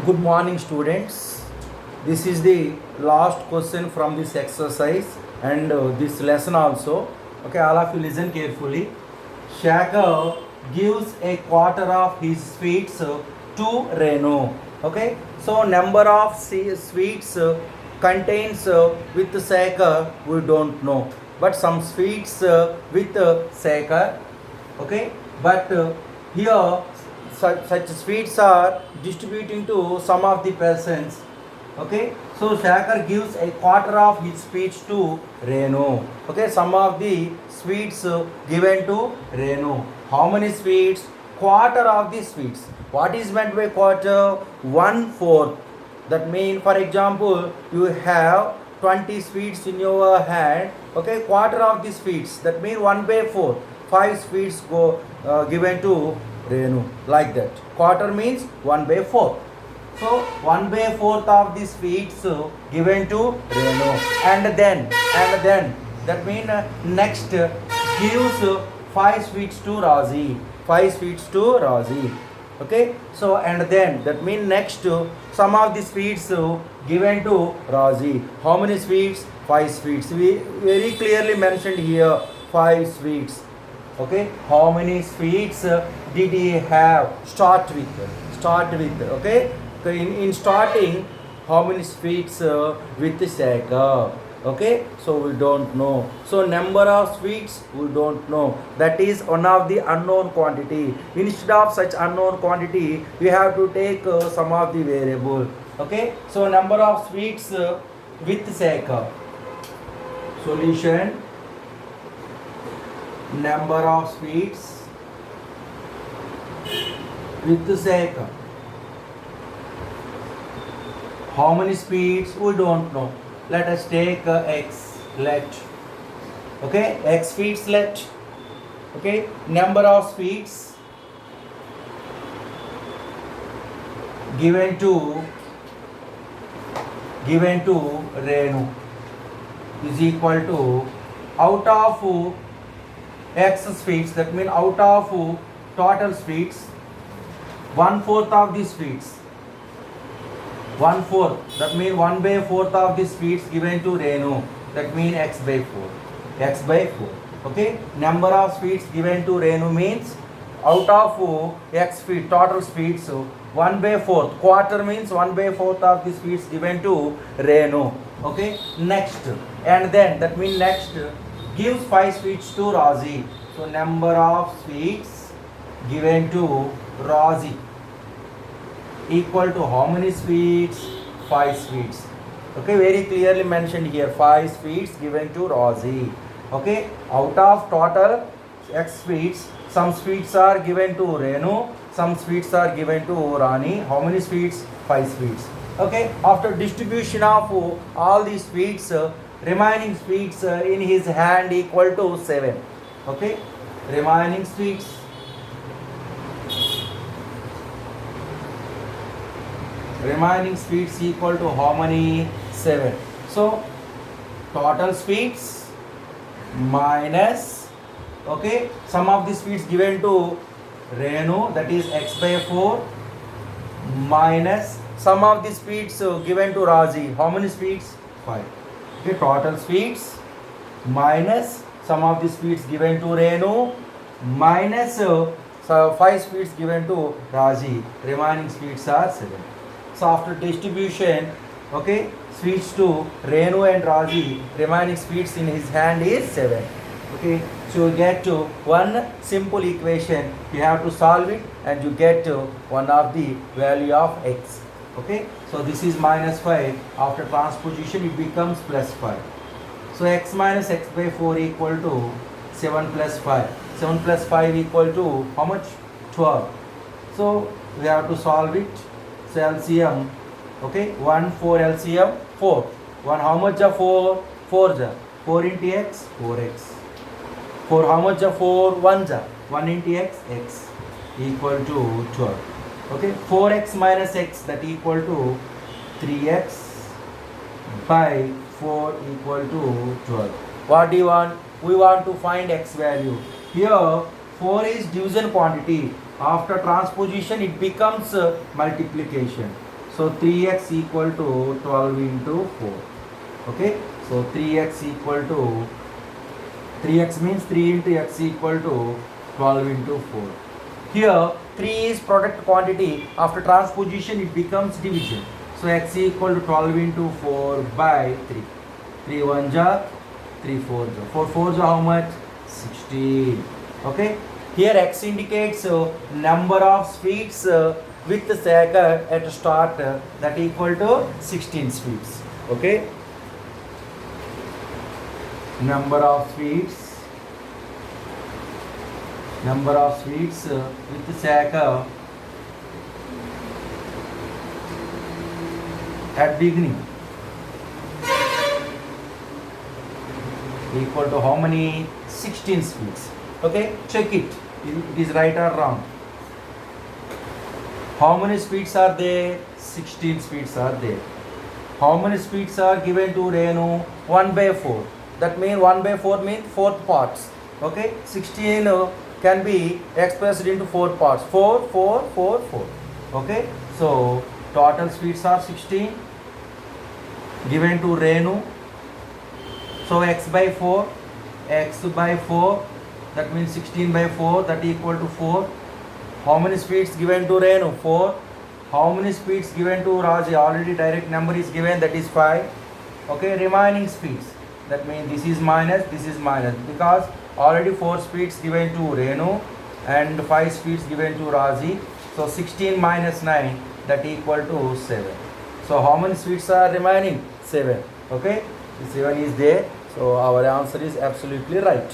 Good morning, students. This is the last question from this exercise and this lesson also. Okay, all of you listen carefully. Shaker gives a quarter of his sweets to Renu. Okay, so number of sweets contains with Shaker we don't know, but some sweets with Shaker. Okay, but here such sweets are distributing to some of the persons. Okay, so Shaker gives a quarter of his speech to Renu. Okay, some of the sweets given to Renu. How many sweets? Quarter of the sweets. What is meant by quarter? 1/4. That means, for example, you have 20 sweets in your hand. Okay, quarter of the sweets. That means 1/4. 5 sweets go given to Renu, like that. Quarter means 1/4. So 1/4 of the sweets given to Renu, and then that means next gives 5 sweets to Razi. 5 sweets to Razi. Okay. So and then that means next some of the sweets given to Razi. How many sweets? 5 sweets. We very clearly mentioned here 5 sweets. Okay, how many sweets did he have? Start with. Okay, so in starting, how many sweets with Shaker? Okay, so we don't know. So number of sweets we don't know. That is one of the unknown quantity. Instead of such unknown quantity, we have to take some of the variable. Okay, so number of sweets with Shaker. Solution: number of sweets with Shaker. How many sweets we don't know. Let us take x. Let. Okay, x sweets let. Okay, number of sweets given to Renu is equal to, out of x sweets, that means out of total sweets, 1/4 of the sweets, 1/4, that means 1/4 of the sweets given to Renu, that means x/4. Okay, number of sweets given to Renu means out of x feet total sweets 1/4, quarter means 1/4 of the sweets given to Renu. Okay, next, and then that means next gives 5 sweets to Razi. So number of sweets given to Razi equal to how many sweets? 5 sweets. Okay, very clearly mentioned here, 5 sweets given to Razi. Okay, out of total x sweets, some sweets are given to Renu, some sweets are given to Rani. How many sweets? 5 sweets. Okay, after distribution of all these sweets, remaining sweets in his hand equal to 7. Okay, remaining sweets equal to how many? 7. So total sweets minus, okay, some of the sweets given to Renu, that is x/4, minus some of the sweets given to Razi. How many sweets? 5. Okay, total sweets minus some of the sweets given to Renu, minus 5 sweets given to Razi. Remaining sweets are 7. So after distribution, okay, sweets to Renu and Razi, remaining sweets in his hand is 7. Okay, so you get to one simple equation. You have to solve it and you get to one of the value of x. Okay, so this is -5. After transposition it becomes +5. So x minus x/4 equal to 7 plus 5. 7 plus 5 equal to how much? 12. So we have to solve it. So LCM, okay, 1 4 LCM 4. 1 how much are 4? 4 ja. 4 into x, 4x. 4 how much are 4? 1 ja. 1 into x, x equal to 12. Okay, 4x minus x, that equal to 3x by 4 equal to 12. What do you want? We want to find x value. Here 4 is division quantity. After transposition it becomes multiplication. So 3x equal to 12 into 4. Okay, so 3x equal to 3x means 3 into x equal to 12 into 4. Here 3 is product quantity. After transposition it becomes division. So x equal to 12 into 4 by 3. 3 1 ja, 3 4 ja. 4 4 ja how much? 16. Okay. Here x indicates number of sweets with the sagar at start that equal to 16 sweets. Okay. Number of sweets with the sagar at beginning equal to how many? 16 sweets. Okay, check it. It is right or wrong. How many sweets are there? 16 sweets are there. How many sweets are given to Renu? 1 by 4. That means 1 by 4 means 4 parts. Okay, 16 can be expressed into 4 parts. 4, 4, 4, 4. Okay, so total sweets are 16 given to Renu. So x by 4, that means 16 by 4, that equal to 4. How many sweets given to Renu? 4. How many sweets given to Raji? Already direct number is given, that is 5. Okay, remaining sweets, that means this is minus, because already 4 sweets given to Renu and 5 sweets given to Raji. So 16 minus 9, that equal to 7. So how many sweets are remaining? 7. Okay, 7 is there. So our answer is absolutely right.